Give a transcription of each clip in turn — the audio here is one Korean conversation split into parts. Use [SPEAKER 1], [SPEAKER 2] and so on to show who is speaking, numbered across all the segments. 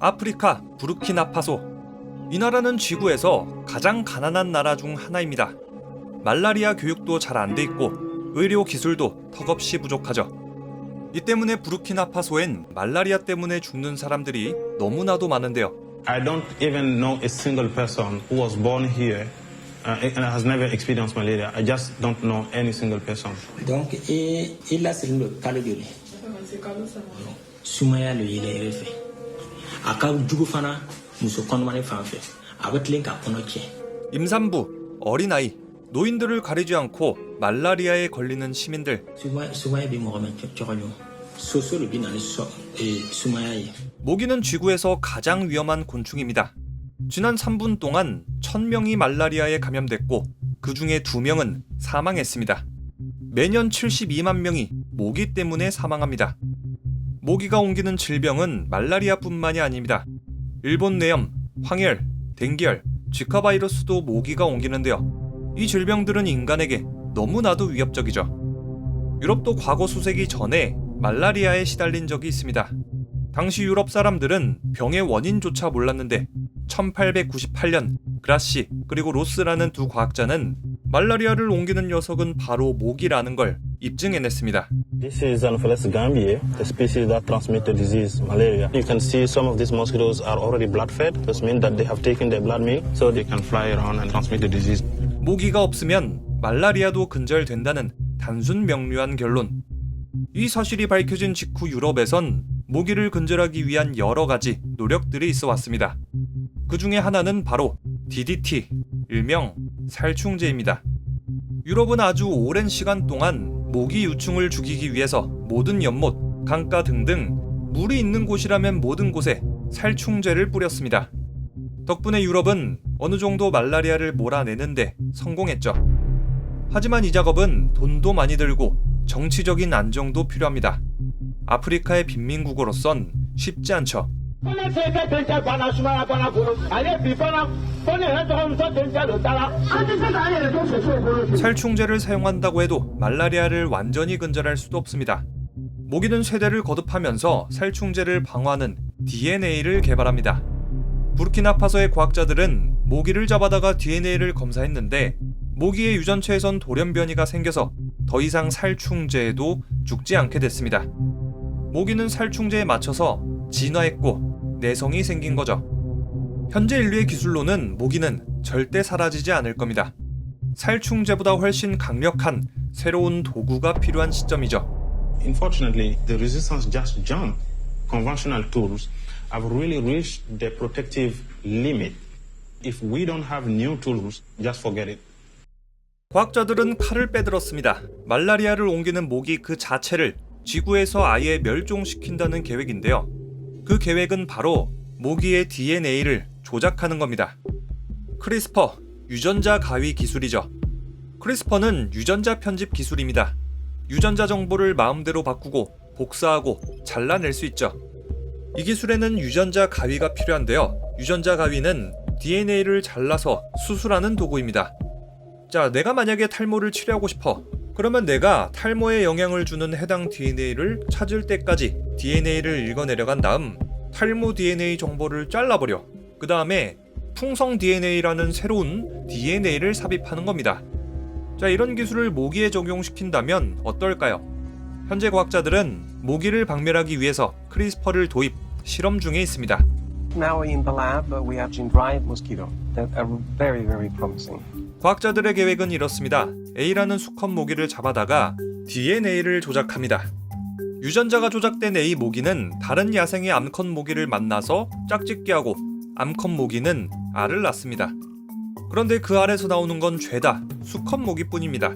[SPEAKER 1] 아프리카 부르키나파소. 이 나라는 지구에서 가장 가난한 나라 중 하나입니다. 말라리아 교육도 잘 안 돼 있고 의료 기술도 턱없이 부족하죠. 이 때문에 부르키나파소엔 말라리아 때문에 죽는 사람들이 너무나도 많은데요.
[SPEAKER 2] I don't even know a single person who was born here and has never experienced malaria. I just don't know any single person.
[SPEAKER 3] Donc, il a sur le caloguri. Sumaya le yele refe. Aka jugu fana muso konmane fanfe. 아버틀린 가포노치.
[SPEAKER 1] 임산부, 어린아이, 노인들을 가리지 않고 말라리아에 걸리는 시민들.
[SPEAKER 3] 수마야 비 먹으면 저걸요. 소소를 비나는 수마야이.
[SPEAKER 1] 모기는 지구에서 가장 위험한 곤충입니다. 지난 3분 동안 1000명이 말라리아에 감염됐고 그 중에 2명은 사망했습니다. 매년 72만 명이 모기 때문에 사망합니다. 모기가 옮기는 질병은 말라리아뿐만이 아닙니다. 일본 뇌염, 황열, 댕기열, 지카 바이러스도 모기가 옮기는데요. 이 질병들은 인간에게 너무나도 위협적이죠. 유럽도 과거 수세기 전에 말라리아에 시달린 적이 있습니다. 당시 유럽 사람들은 병의 원인조차 몰랐는데 1898년 그라시 그리고 로스라는 두 과학자는 말라리아를 옮기는 녀석은 바로 모기라는 걸 입증해냈습니다.
[SPEAKER 2] This is Anopheles gambiae, the species that transmit the disease malaria. You can see some of these mosquitoes are already blood-fed. This means that they have taken their blood meal, so they can fly around and transmit the disease.
[SPEAKER 1] 모기가 없으면 말라리아도 근절된다는 단순 명료한 결론. 이 사실이 밝혀진 직후 유럽에선 모기를 근절하기 위한 여러 가지 노력들이 있어 왔습니다. 그 중에 하나는 바로 DDT, 일명 살충제입니다. 유럽은 아주 오랜 시간 동안 모기 유충을 죽이기 위해서 모든 연못, 강가 등등 물이 있는 곳이라면 모든 곳에 살충제를 뿌렸습니다. 덕분에 유럽은 어느 정도 말라리아를 몰아내는데 성공했죠. 하지만 이 작업은 돈도 많이 들고 정치적인 안정도 필요합니다. 아프리카의 빈민국으로선 쉽지 않죠. 살충제를 사용한다고 해도 말라리아를 완전히 근절할 수도 없습니다. 모기는 쇠대를 거듭하면서 살충제를 방어하는 DNA를 개발합니다. 부르키나파소의 과학자들은 모기를 잡아다가 DNA를 검사했는데 모기의 유전체에선 돌연변이가 생겨서 더 이상 살충제에도 죽지 않게 됐습니다. 모기는 살충제에 맞춰서 진화했고 내성이 생긴 거죠. 현재 인류의 기술로는 모기는 절대 사라지지 않을 겁니다. 살충제보다 훨씬 강력한 새로운 도구가 필요한 시점이죠.
[SPEAKER 2] Unfortunately, the resistance just jumped. Conventional tools have really reached their protective limit. If we don't have new tools, just forget it.
[SPEAKER 1] 과학자들은 칼을 빼들었습니다. 말라리아를 옮기는 모기 그 자체를 지구에서 아예 멸종시킨다는 계획인데요. 그 계획은 바로 모기의 DNA를 조작하는 겁니다. 크리스퍼, 유전자 가위 기술이죠. 크리스퍼는 유전자 편집 기술입니다. 유전자 정보를 마음대로 바꾸고 복사하고 잘라낼 수 있죠. 이 기술에는 유전자 가위가 필요한데요. 유전자 가위는 DNA를 잘라서 수술하는 도구입니다. 자, 내가 만약에 탈모를 치료하고 싶어. 그러면 내가 탈모에 영향을 주는 해당 DNA를 찾을 때까지 DNA를 읽어내려간 다음 탈모 DNA 정보를 잘라버려. 그 다음에 풍성 DNA라는 새로운 DNA를 삽입하는 겁니다. 자, 이런 기술을 모기에 적용시킨다면 어떨까요? 현재 과학자들은 모기를 박멸하기 위해서 크리스퍼를 도입, 실험 중에 있습니다.
[SPEAKER 4] Now in the lab, we have gene-dried mosquito that are very, very promising.
[SPEAKER 1] 과학자들의 계획은 이렇습니다. A라는 수컷 모기를 잡아다가 DNA를 조작합니다. 유전자가 조작된 A 모기는 다른 야생의 암컷 모기를 만나서 짝짓기 하고 암컷 모기는 알을 낳습니다. 그런데 그 알에서 나오는 건 죄다 수컷 모기뿐입니다.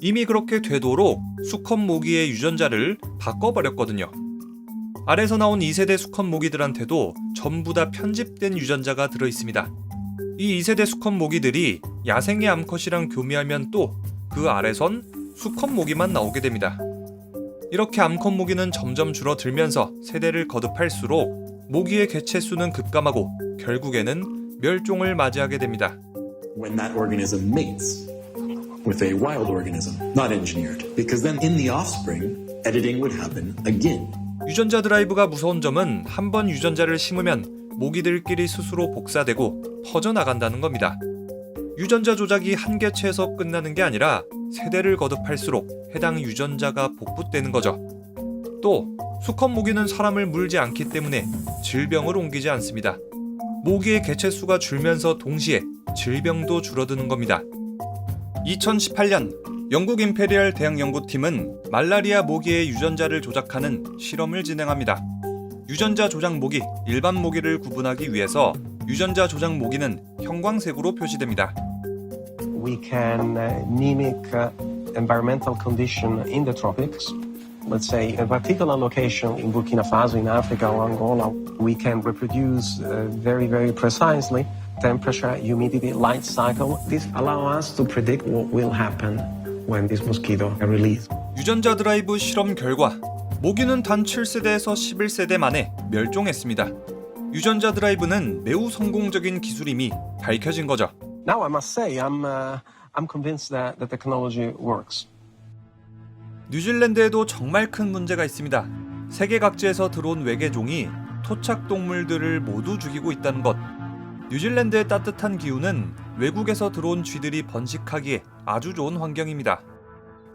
[SPEAKER 1] 이미 그렇게 되도록 수컷 모기의 유전자를 바꿔버렸거든요. 알에서 나온 2세대 수컷 모기들한테도 전부 다 편집된 유전자가 들어있습니다. 이 2세대 수컷 모기들이 야생의 암컷이랑 교미하면 또 그 알에선 수컷 모기만 나오게 됩니다. 이렇게 암컷 모기는 점점 줄어들면서 세대를 거듭할수록 모기의 개체 수는 급감하고 결국에는 멸종을 맞이하게 됩니다.
[SPEAKER 5] When that organism mates with a wild organism, not engineered, because then in the offspring, editing would happen again.
[SPEAKER 1] 유전자 드라이브가 무서운 점은 한 번 유전자를 심으면 모기들끼리 스스로 복사되고 퍼져나간다는 겁니다. 유전자 조작이 한 개체에서 끝나는 게 아니라 세대를 거듭할수록 해당 유전자가 복붙되는 거죠. 또 수컷 모기는 사람을 물지 않기 때문에 질병을 옮기지 않습니다. 모기의 개체수가 줄면서 동시에 질병도 줄어드는 겁니다. 2018년 영국 임페리얼 대학 연구팀은 말라리아 모기의 유전자를 조작하는 실험을 진행합니다. 유전자 조작 모기, 일반 모기를 구분하기 위해서 유전자 조작 모기는 형광색으로 표시됩니다.
[SPEAKER 4] We can mimic environmental condition in the tropics. Let's say a particular location in Burkina Faso, in Africa or Angola, we can reproduce very, very precisely temperature, humidity, light cycle. This allows us to predict what will happen when this mosquito are released.
[SPEAKER 1] 유전자 드라이브 실험 결과 모기는 단 7세대에서 11세대 만에 멸종했습니다. 유전자 드라이브는 매우 성공적인 기술임이 밝혀진 거죠.
[SPEAKER 4] Now I must say I'm convinced that the technology works.
[SPEAKER 1] 뉴질랜드에도 정말 큰 문제가 있습니다. 세계 각지에서 들어온 외계종이 토착 동물들을 모두 죽이고 있다는 것. 뉴질랜드의 따뜻한 기후는 외국에서 들어온 쥐들이 번식하기에 아주 좋은 환경입니다.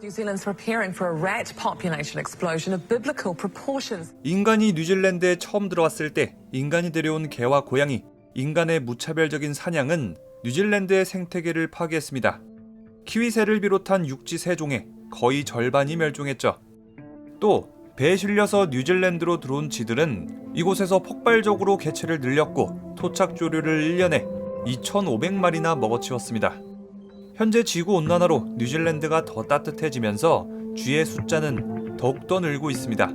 [SPEAKER 6] New Zealand's preparing for a rat population explosion of biblical proportions.
[SPEAKER 1] 인간이 뉴질랜드에 처음 들어왔을 때 인간이 데려온 개와 고양이, 인간의 무차별적인 사냥은 뉴질랜드의 생태계를 파괴했습니다. 키위새를 비롯한 육지 새종의 거의 절반이 멸종했죠. 또 배에 실려서 뉴질랜드로 들어온 쥐들은 이곳에서 폭발적으로 개체를 늘렸고 토착조류를 1년에 2,500마리나 먹어치웠습니다. 현재 지구온난화로 뉴질랜드가 더 따뜻해지면서 쥐의 숫자는 더욱더 늘고 있습니다.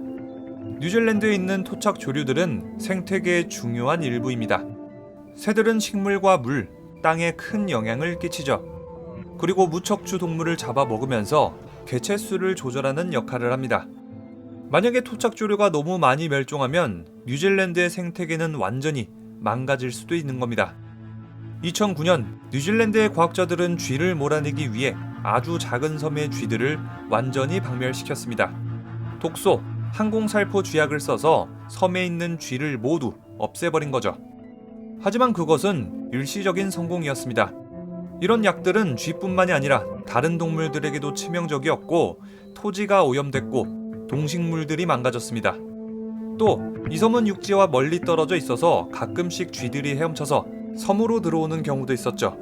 [SPEAKER 1] 뉴질랜드에 있는 토착조류들은 생태계의 중요한 일부입니다. 새들은 식물과 물, 땅에 큰 영향을 끼치죠. 그리고 무척추 동물을 잡아먹으면서 개체수를 조절하는 역할을 합니다. 만약에 토착조류가 너무 많이 멸종하면 뉴질랜드의 생태계는 완전히 망가질 수도 있는 겁니다. 2009년 뉴질랜드의 과학자들은 쥐를 몰아내기 위해 아주 작은 섬의 쥐들을 완전히 박멸시켰습니다. 독소, 항공살포 쥐약을 써서 섬에 있는 쥐를 모두 없애버린 거죠. 하지만 그것은 일시적인 성공이었습니다. 이런 약들은 쥐뿐만이 아니라 다른 동물들에게도 치명적이었고 토지가 오염됐고 동식물들이 망가졌습니다. 또 이 섬은 육지와 멀리 떨어져 있어서 가끔씩 쥐들이 헤엄쳐서 섬으로 들어오는 경우도 있었죠.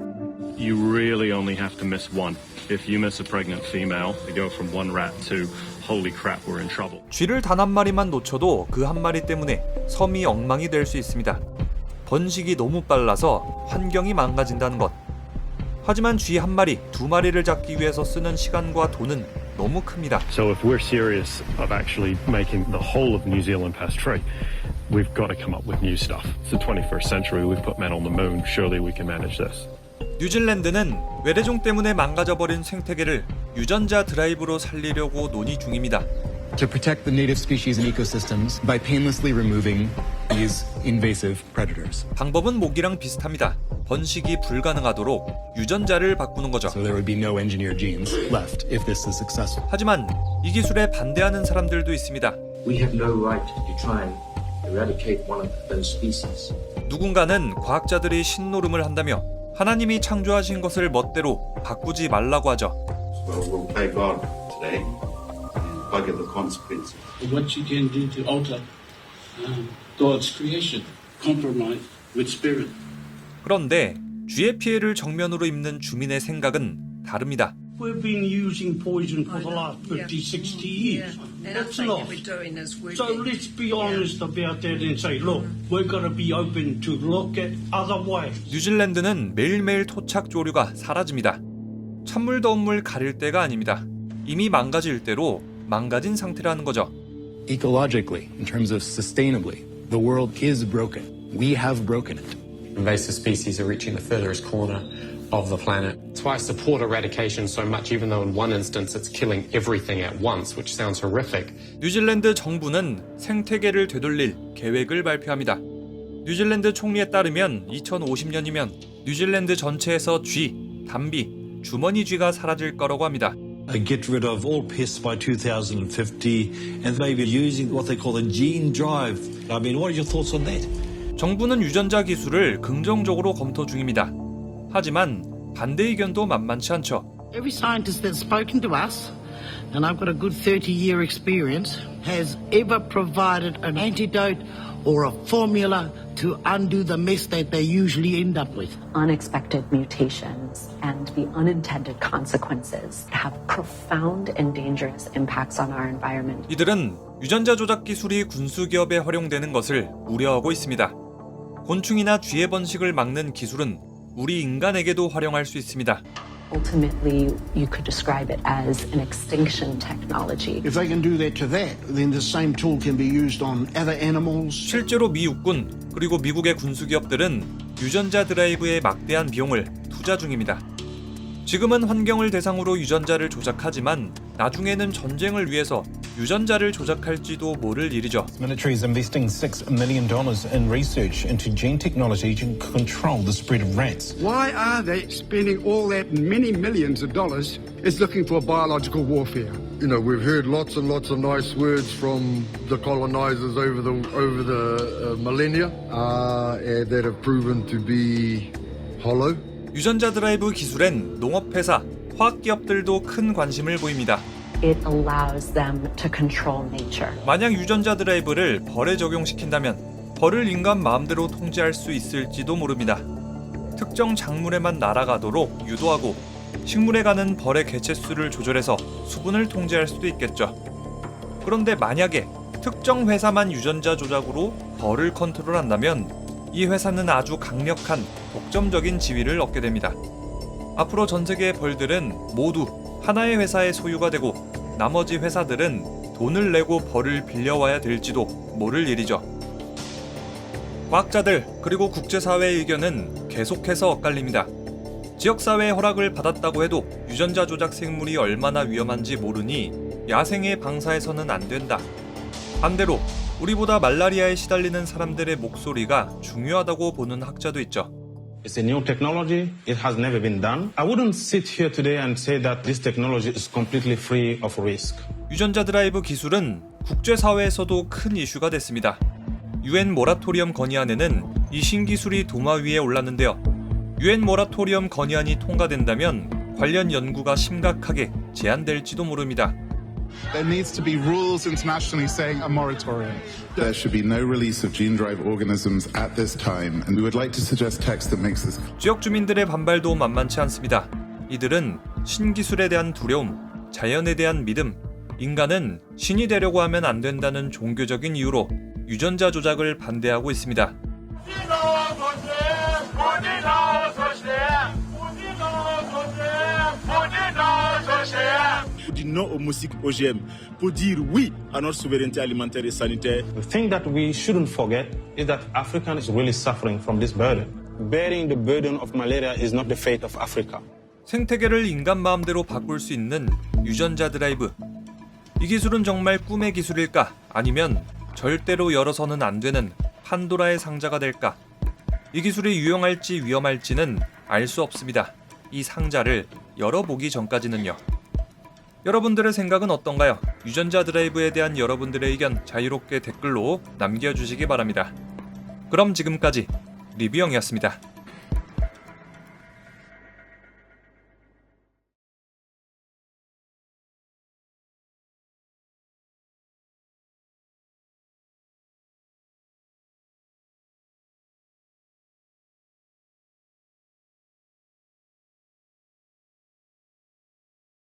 [SPEAKER 7] You really only have to miss one. If you miss a pregnant female, they go from one rat to holy crap, we're in trouble.
[SPEAKER 1] 쥐를 단 한 마리만 놓쳐도 그 한 마리 때문에 섬이 엉망이 될 수 있습니다. 번식이 너무 빨라서 환경이 망가진다는 것. 하지만 쥐 한 마리, 두 마리를 잡기 위해서 쓰는 시간과 돈은 너무 큽니다.
[SPEAKER 8] So if we're serious of actually making the whole of New Zealand pest free, we've got to come up with new stuff. It's the 21st century, we've put men on the moon, surely we can manage this.
[SPEAKER 1] 뉴질랜드는 외래종 때문에 망가져버린 생태계를 유전자 드라이브로 살리려고 논의 중입니다.
[SPEAKER 9] To protect the native species and ecosystems by painlessly removing these invasive predators.
[SPEAKER 1] 방법은 모기랑 비슷합니다. 번식이 불가능하도록 유전자를 바꾸는 거죠.
[SPEAKER 9] So there would be no engineered genes left if this is successful.
[SPEAKER 1] 하지만 이 기술에 반대하는 사람들도 있습니다.
[SPEAKER 3] We have no right to try and eradicate one of those species.
[SPEAKER 1] 누군가는 과학자들이 신노름을 한다며 하나님이 창조하신 것을 멋대로 바꾸지 말라고 하죠.
[SPEAKER 10] Well, we'll play God today and bugger the consequences.
[SPEAKER 11] What you can do to alter God's creation, compromise with spirit.
[SPEAKER 1] 그런데 쥐의 피해를 정면으로 입는 주민의 생각은 다릅니다.
[SPEAKER 11] We've been using poison for the last 50, 60 years. That's a lot. So let's be honest about that and say, look, we've got to be open to look at other ways.
[SPEAKER 1] 뉴질랜드는 매일매일 토착 조류가 사라집니다. 찬물 더운 물 가릴 때가 아닙니다. 이미 망가질 대로 망가진 상태라는 거죠.
[SPEAKER 9] Ecologically, in terms of sustainably, the world is broken. We have broken it.
[SPEAKER 12] Invasive species are reaching the furthest corner of the planet. That's why I support eradication so much, even though in one instance it's killing everything at once, which sounds horrific.
[SPEAKER 1] 뉴질랜드 정부는 생태계를 되돌릴 계획을 발표합니다. 뉴질랜드 총리에 따르면 2050년이면 뉴질랜드 전체에서 쥐, 담비, 주머니 쥐가 사라질 거라고 합니다.
[SPEAKER 13] get rid of all pests by 2050 and maybe using what they call the gene drive. I mean, what are your thoughts on that?
[SPEAKER 1] 정부는 유전자 기술을 긍정적으로 검토 중입니다. 하지만 반대 의견도 만만치 않죠.
[SPEAKER 14] Every scientist that's spoken to us, and I've got a good 30-year experience, has ever provided an antidote or a formula to undo the mess that they usually end up with.
[SPEAKER 15] Unexpected mutations and the unintended consequences have profound and dangerous impacts on our environment.
[SPEAKER 1] 이들은 유전자 조작 기술이 군수 기업에 활용되는 것을 우려하고 있습니다. 곤충이나 쥐의 번식을 막는 기술은 우리 인간에게도 활용할 수 있습니다.
[SPEAKER 15] Ultimately, you could describe it as an extinction technology.
[SPEAKER 11] If they can do that to that, then the same tool can be used on other animals.
[SPEAKER 1] 실제로 미 육군 그리고 미국의 군수 기업들은 유전자 드라이브에 막대한 비용을 투자 중입니다. 지금은 환경을 대상으로 유전자를 조작하지만 나중에는 전쟁을 위해서 유전자를 조작할지도 모를 일이죠.
[SPEAKER 16] Military is investing $6 million in research into gene technology to control the spread of rats.
[SPEAKER 17] Why are they spending all that many millions of dollars is looking for biological warfare?
[SPEAKER 18] You know, we've heard lots and lots of nice words from the colonizers over the millennia that have proven to be hollow.
[SPEAKER 1] 유전자 드라이브 기술엔 농업회사, 화학기업들도 큰 관심을 보입니다.
[SPEAKER 15] It allows them to control nature.
[SPEAKER 1] 만약 유전자 드라이브를 벌에 적용시킨다면 벌을 인간 마음대로 통제할 수 있을지도 모릅니다. 특정 작물에만 날아가도록 유도하고 식물에 가는 벌의 개체수를 조절해서 수분을 통제할 수도 있겠죠. 그런데 만약에 특정 회사만 유전자 조작으로 벌을 컨트롤한다면 이 회사는 아주 강력한 독점적인 지위를 얻게 됩니다. 앞으로 전 세계의 벌들은 모두 하나의 회사의 소유가 되고 나머지 회사들은 돈을 내고 벌을 빌려와야 될지도 모를 일이죠. 과학자들 그리고 국제사회의 의견은 계속해서 엇갈립니다. 지역사회의 허락을 받았다고 해도 유전자 조작 생물이 얼마나 위험한지 모르니 야생에 방사해서는 안 된다. 반대로 우리보다 말라리아에 시달리는 사람들의 목소리가 중요하다고 보는 학자도 있죠.
[SPEAKER 2] It's a new technology. It has never been done. I wouldn't sit here today and say that this technology is completely free of risk.
[SPEAKER 1] 유전자 드라이브 기술은 국제사회에서도 큰 이슈가 됐습니다. UN 모라토리엄 건의안에는 이 신기술이 도마 위에 올랐는데요. UN 모라토리엄 건의안이 통과된다면 관련 연구가 심각하게 제한될지도 모릅니다.
[SPEAKER 19] There needs to be rules internationally saying a moratorium.
[SPEAKER 20] There should be no release of gene-drive organisms at this time, and we would like to suggest text that makes this.
[SPEAKER 1] 지역 주민들의 반발도 만만치 않습니다. 이들은 신기술에 대한 두려움, 자연에 대한 믿음, 인간은 신이 되려고 하면 안 된다는 종교적인 이유로 유전자 조작을 반대하고 있습니다.
[SPEAKER 21] Non au musique OGM pour dire oui à notre souveraineté alimentaire et sanitaire.
[SPEAKER 2] The thing that we shouldn't forget is that Africa is really suffering from this burden. Bearing the burden of malaria is not the fate of Africa.
[SPEAKER 1] 생태계를 인간 마음대로 바꿀 수 있는 유전자 드라이브. 이 기술은 정말 꿈의 기술일까? 아니면 절대로 열어서는 안 되는 판도라의 상자가 될까? 이 기술이 유용할지 위험할지는 알 수 없습니다. 이 상자를 열어보기 전까지는요. 여러분들의 생각은 어떤가요? 유전자 드라이브에 대한 여러분들의 의견 자유롭게 댓글로 남겨주시기 바랍니다. 그럼 지금까지 리뷰영이었습니다.